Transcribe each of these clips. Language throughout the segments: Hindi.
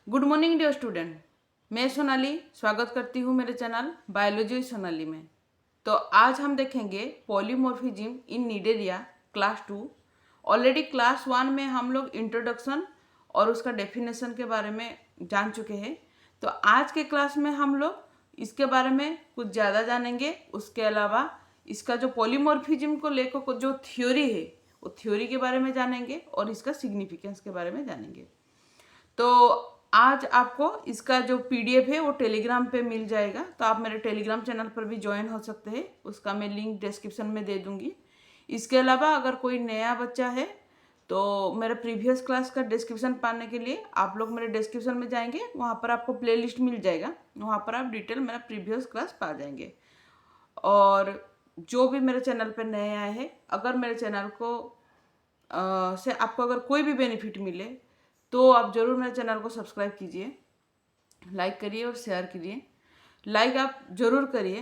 Good morning dear student. मैं सोनाली स्वागत करती हूँ मेरे चैनल बायोलॉजी सोनाली में। तो आज हम देखेंगे पॉलीमॉर्फिज्म इन निडेरिया क्लास 2। ऑलरेडी क्लास 1 में हम लोग इंट्रोडक्शन और उसका डेफिनेशन के बारे में जान चुके हैं। तो आज के क्लास में हम लोग इसके बारे में कुछ ज़्यादा जानेंगे। उसके अलावा इसका जो पॉलीमॉर्फिज्म को लेकर जो थ्योरी है वो थ्योरी के बारे में जानेंगे और इसका सिग्निफिकेंस के बारे में जानेंगे। तो आज आपको इसका जो पीडीएफ है वो टेलीग्राम पे मिल जाएगा, तो आप मेरे टेलीग्राम चैनल पर भी ज्वाइन हो सकते हैं। उसका मैं लिंक डिस्क्रिप्शन में दे दूंगी। इसके अलावा अगर कोई नया बच्चा है तो मेरे प्रीवियस क्लास का डिस्क्रिप्शन पाने के लिए आप लोग मेरे डिस्क्रिप्शन में जाएंगे, वहाँ पर आपको प्लेलिस्ट मिल जाएगा, वहाँ पर आप डिटेल मेरा प्रीवियस क्लास पा जाएंगे। और जो भी मेरे चैनल पर नए आए हैं, अगर मेरे चैनल को से आपको अगर कोई भी बेनिफिट मिले तो आप ज़रूर मेरे चैनल को सब्सक्राइब कीजिए, लाइक करिए और शेयर कीजिए। लाइक आप ज़रूर करिए,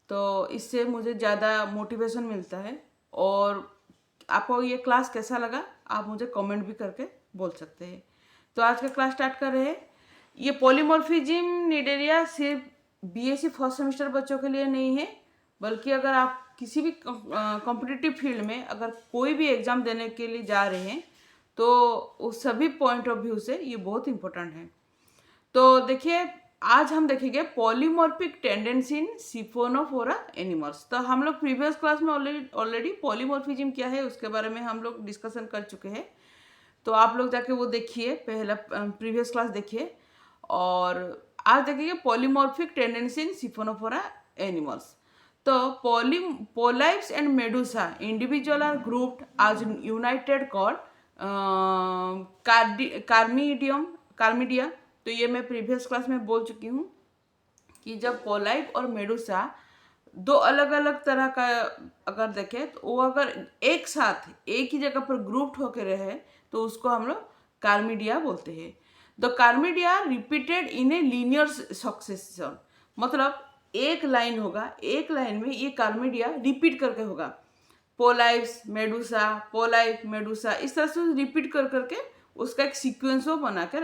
तो इससे मुझे ज़्यादा मोटिवेशन मिलता है। और आपको ये क्लास कैसा लगा आप मुझे कमेंट भी करके बोल सकते हैं। तो आज का क्लास स्टार्ट कर रहे हैं। ये पॉलीमॉर्फिज्म निडेरिया सिर्फ बीएससी फर्स्ट सेमेस्टर बच्चों के लिए नहीं है, बल्कि अगर आप किसी भी कॉम्पिटिटिव फील्ड में अगर कोई भी एग्ज़ाम देने के लिए जा रहे हैं तो उस सभी पॉइंट ऑफ व्यू से ये बहुत इंपॉर्टेंट है। तो देखिए, आज हम देखेंगे polymorphic tendency in siphonophora animals. तो हम लोग प्रीवियस क्लास में ऑलरेडी पॉलीमॉर्फिज्म क्या है उसके बारे में हम लोग डिस्कशन कर चुके हैं। तो आप लोग जाके वो देखिए, पहला प्रीवियस क्लास देखिए। और आज देखेंगे polymorphic tendency in siphonophora animals. तो polyps and medusa individual are grouped as united called cormidia. तो ये मैं प्रीवियस क्लास में बोल चुकी हूँ कि जब पोलाइप और मेडुसा दो अलग अलग तरह का अगर देखें तो वो अगर एक साथ एक ही जगह पर ग्रुप्ड होकर रहे तो उसको हम लोग कार्मिडिया बोलते हैं। The cormidia repeated in a linear succession, मतलब एक लाइन होगा, एक लाइन में ये कार्मिडिया रिपीट करके होगा। पोलाइप्स मेडुसा इस तरह से रिपीट कर करके उसका एक सीक्वेंस वो बना के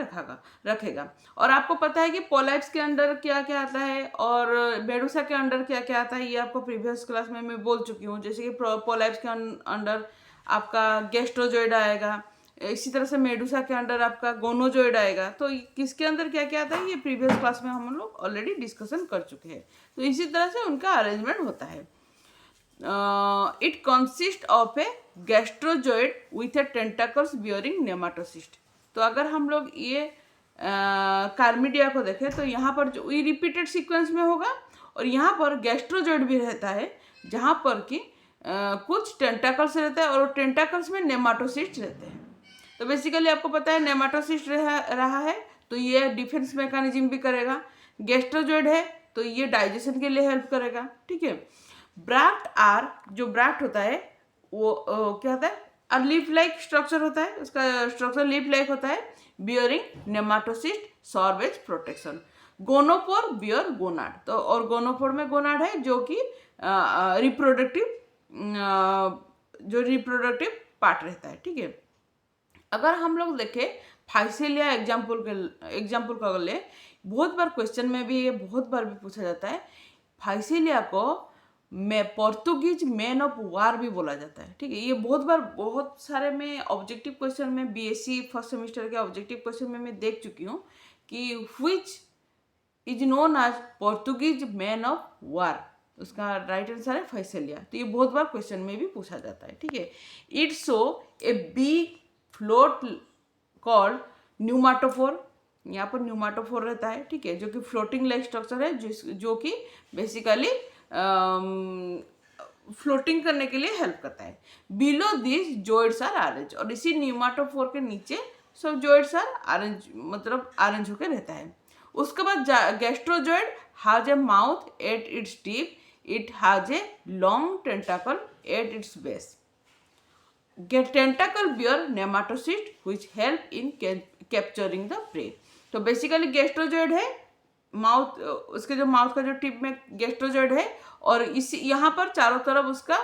रखेगा। और आपको पता है कि पोलाइप्स के अंडर क्या क्या आता है और मेडुसा के अंडर क्या क्या आता है, ये आपको प्रीवियस क्लास में मैं बोल चुकी हूँ। जैसे कि पोलाइप्स के अंडर आपका गैस्ट्रोजोइड आएगा, इसी तरह से मेडुसा के अंडर आपका गोनोजोइड आएगा। तो किसके अंदर क्या क्या आता है ये प्रीवियस क्लास में हम लोग ऑलरेडी डिस्कशन कर चुके हैं। तो इसी तरह से उनका अरेंजमेंट होता है। It consists of a gastrozoid with a tentacles bearing nematocyst। तो अगर हम लोग ये कार्मिडिया को देखें तो यहाँ पर जो ये रिपीटेड सीक्वेंस में होगा और यहाँ पर गैस्ट्रोजोइड भी रहता है, जहाँ पर कि कुछ टेंटाकल्स रहता है और टेंटाकल्स में नेमाटोसिस्ट रहते हैं। तो बेसिकली आपको पता है नेमाटोसिस्ट रहा है तो ये डिफेंस मैकेनिज्म भी करेगा। गैस्ट्रोजोइड है तो ये डाइजेशन के लिए हेल्प करेगा, ठीक है। ब्रैक्ट आर, जो ब्रैक्ट होता है वो क्या होता है, लीफ लाइक स्ट्रक्चर होता है, उसका स्ट्रक्चर लीफ लाइक होता है, बियरिंग नेमाटोसिस्ट सॉर्बेज प्रोटेक्शन। गोनोपोर बियर गोनाड, तो और गोनोपोर में गोनाड है जो कि रिप्रोडक्टिव पार्ट रहता है, ठीक है। अगर हम लोग देखें फाइसेलिया एग्जाम्पल का ले, बहुत बार क्वेश्चन में भी ये बहुत बार भी पूछा जाता है। फाइसेलिया को पोर्तुगीज मैन ऑफ वार भी बोला जाता है, ठीक है। ये बहुत बार बहुत सारे में ऑब्जेक्टिव क्वेश्चन में बीएससी फर्स्ट सेमेस्टर के ऑब्जेक्टिव क्वेश्चन में मैं देख चुकी हूँ कि which is known as Portuguese man of war, उसका राइट आंसर है फाइसेलिया। तो ये बहुत बार क्वेश्चन में भी पूछा जाता है, ठीक है। It show a big float called pneumatophore, यहाँ पर न्यूमाटोफोर रहता है, ठीक है, जो कि फ्लोटिंग लाइक स्ट्रक्चर है, जो कि बेसिकली फ्लोटिंग करने के लिए हेल्प करता है। Below this joints are arrange, और इसी न्यूमाटोफोर के नीचे सब जॉइंट्स आर अरेंज, मतलब अरेंज होकर रहता है। उसके बाद gastrozooid has a mouth at its tip, it has a long tentacle at its base. Tentacle bear nematocyst which help in capturing the prey. तो बेसिकली गैस्ट्रोजॉइड है, माउथ, उसके जो माउथ का जो टिप में गैस्ट्रोजॉइड है और इस यहाँ पर चारों तरफ उसका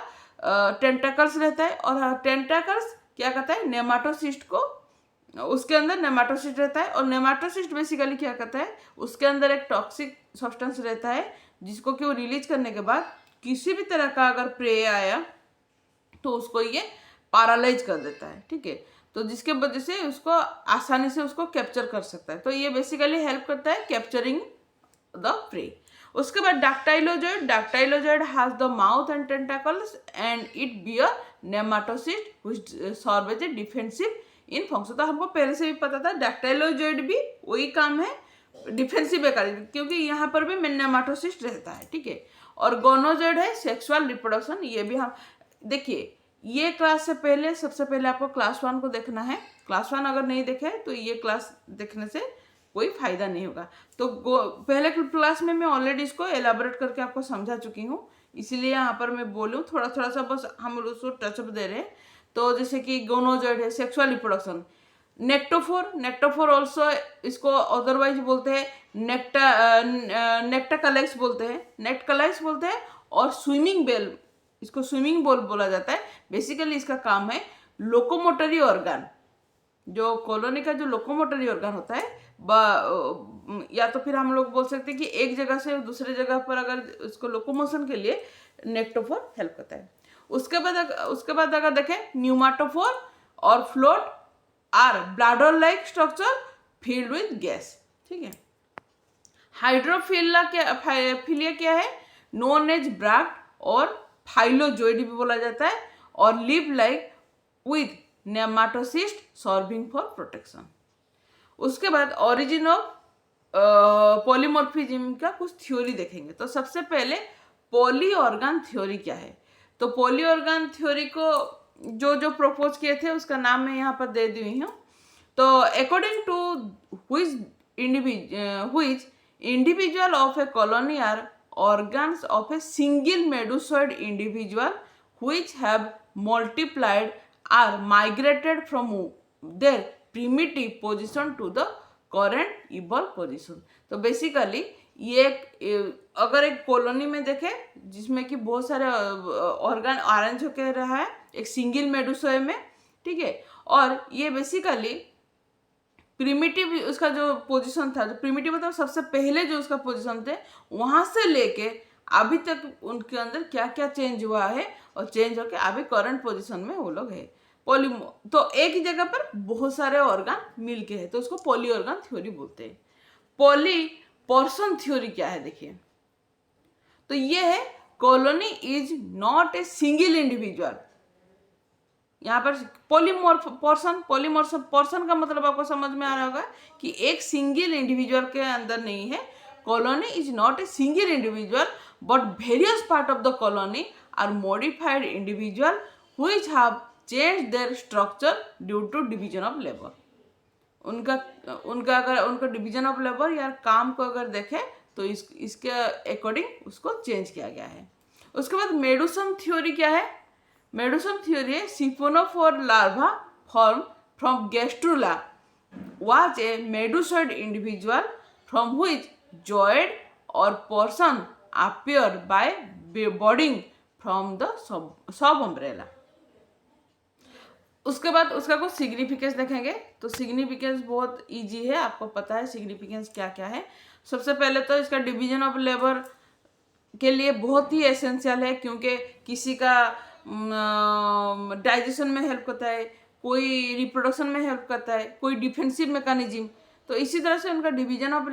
टेंटाकल्स रहता है। और टेंटाकल्स क्या करता है, नेमाटोसिस्ट को उसके अंदर नेमाटोसिस्ट रहता है, और नेमाटोसिस्ट बेसिकली क्या करता है, उसके अंदर एक टॉक्सिक सब्सटेंस रहता है जिसको कि वो रिलीज करने के बाद किसी भी तरह का अगर प्रे आया तो उसको ये पैरालाइज कर देता है, ठीक है। तो जिसके वजह से उसको आसानी से उसको कैप्चर कर सकता है। तो ये बेसिकली हेल्प करता है कैप्चरिंग द प्रे। उसके बाद dactylozooid has the mouth and tentacles and it bear nematocyst which serve as a defensive in function. तो हमको पहले से भी पता था डैक्टाइलोजॉइड भी वही काम है, डिफेंसिव है, क्योंकि यहाँ पर भी नेमाटोसिस्ट रहता है, ठीक है। और गोनोजॉइड है सेक्सुअल रिप्रोडक्शन। ये भी हम देखिए, ये क्लास से पहले सबसे पहले आपको क्लास 1 को देखना है। क्लास 1 अगर नहीं देखे तो ये क्लास देखने से कोई फायदा नहीं होगा। तो पहले क्लास में मैं ऑलरेडी इसको एलाबोरेट करके आपको समझा चुकी हूँ, इसीलिए यहाँ पर मैं बोलूँ थोड़ा थोड़ा सा बस हम उसको टचअप दे रहे हैं। तो जैसे कि गोनोजॉइड है सेक्सुअल रिप्रोडक्शन। नेक्टोफोर ऑल्सो, इसको अदरवाइज बोलते हैं नेक्टाकलाइस बोलते हैं, और स्विमिंग बेल, इसको स्विमिंग बोल बोला जाता है। बेसिकली इसका काम है लोकोमोटरी ऑर्गन, जो कॉलोनी का जो लोकोमोटरी ऑर्गन होता है, या तो फिर हम लोग बोल सकते हैं कि एक जगह से दूसरे जगह पर अगर इसको लोकोमोशन के लिए नेक्टोफोर हेल्प करता है। उसके बाद अगर देखें न्यूमाटोफोर और float or bladder like structure filled with gas, ठीक है। हाइड्रोफिलिया क्या है, नोन एज ब्रैक्ट और फाइलोजोइड भी बोला जाता है, और लिव लाइक विद नेमाटोसिस्ट सॉर्बिंग फॉर प्रोटेक्शन। उसके बाद ओरिजिन ऑफ पॉलीमॉर्फिज्म का कुछ थ्योरी देखेंगे। तो सबसे पहले पॉली ऑर्गन थ्योरी क्या है। तो पॉली ऑर्गन थ्योरी को जो प्रपोज किए थे उसका नाम मैं यहाँ पर दे दी हूँ। तो according to which individual of a colony are organs of a single medusoid individual which have multiplied are migrated from their primitive position to the current evolved position। तो बेसिकली ये अगर एक कॉलोनी में देखे जिसमें कि बहुत सारे ऑर्गन अरेंज होकर रहा है एक सिंगल मेडुसोए में, ठीक है। और ये बेसिकली प्रिमिटिव उसका जो पोजीशन था, जो प्रिमिटिव मतलब सबसे पहले जो उसका पोजीशन थे, वहां से लेके अभी तक उनके अंदर क्या क्या चेंज हुआ है, और चेंज होके अभी करंट पोजीशन में वो लोग है। तो एक ही जगह पर बहुत सारे ऑर्गन मिलके है, तो उसको पॉली ऑर्गन थ्योरी बोलते हैं। पॉली पर्सन थ्योरी क्या है देखिए, तो ये है colony is not a single individual. यहाँ पर पर्सन का मतलब आपको समझ में आ रहा होगा कि एक सिंगल इंडिविजुअल के अंदर नहीं है। Colony is not a single individual but various part of the colony are modified individual which have change their structure due to division of labour. उनका डिवीजन ऑफ लेबर या काम को अगर देखें तो इसके अकॉर्डिंग उसको चेंज किया गया है। उसके बाद मेडुसम थ्योरी क्या है। मेडुसम थ्योरी है siphonophore larva form from gastrula was a medusoid individual from which zoid or portion appear by budding from the sub umbrella। उसके बाद उसका कुछ सिग्निफिकेंस देखेंगे। तो सिग्निफिकेंस बहुत इजी है, आपको पता है सिग्निफिकेंस क्या क्या है। सबसे पहले तो इसका डिवीजन ऑफ लेबर के लिए बहुत ही एसेंशियल है, क्योंकि किसी का डाइजेशन में हेल्प करता है, कोई रिप्रोडक्शन में हेल्प करता है, कोई डिफेंसिव मैकेनिज्म। तो इसी तरह से उनका डिवीजन ऑफ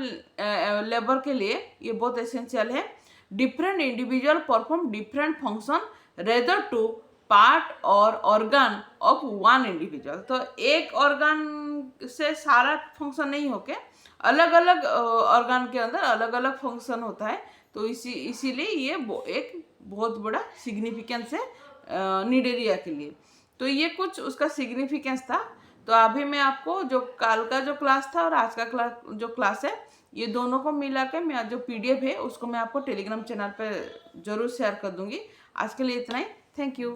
लेबर के लिए ये बहुत एसेंशियल है। Different individual perform different function rather to part और ऑर्गन ऑफ वन इंडिविजुअल। तो एक ऑर्गन से सारा फंक्शन नहीं होके अलग अलग ऑर्गन के अंदर अलग अलग फंक्शन होता है। तो इसीलिए ये एक बहुत बड़ा सिग्निफिकेंस है निडेरिया के लिए। तो ये कुछ उसका सिग्निफिकेंस था। तो अभी मैं आपको जो कल का जो क्लास था और आज का जो क्लास है, ये दोनों को मिला के मैं जो PDF है उसको मैं आपको टेलीग्राम चैनल पे ज़रूर शेयर कर दूंगी। आज के लिए इतना ही। Thank you.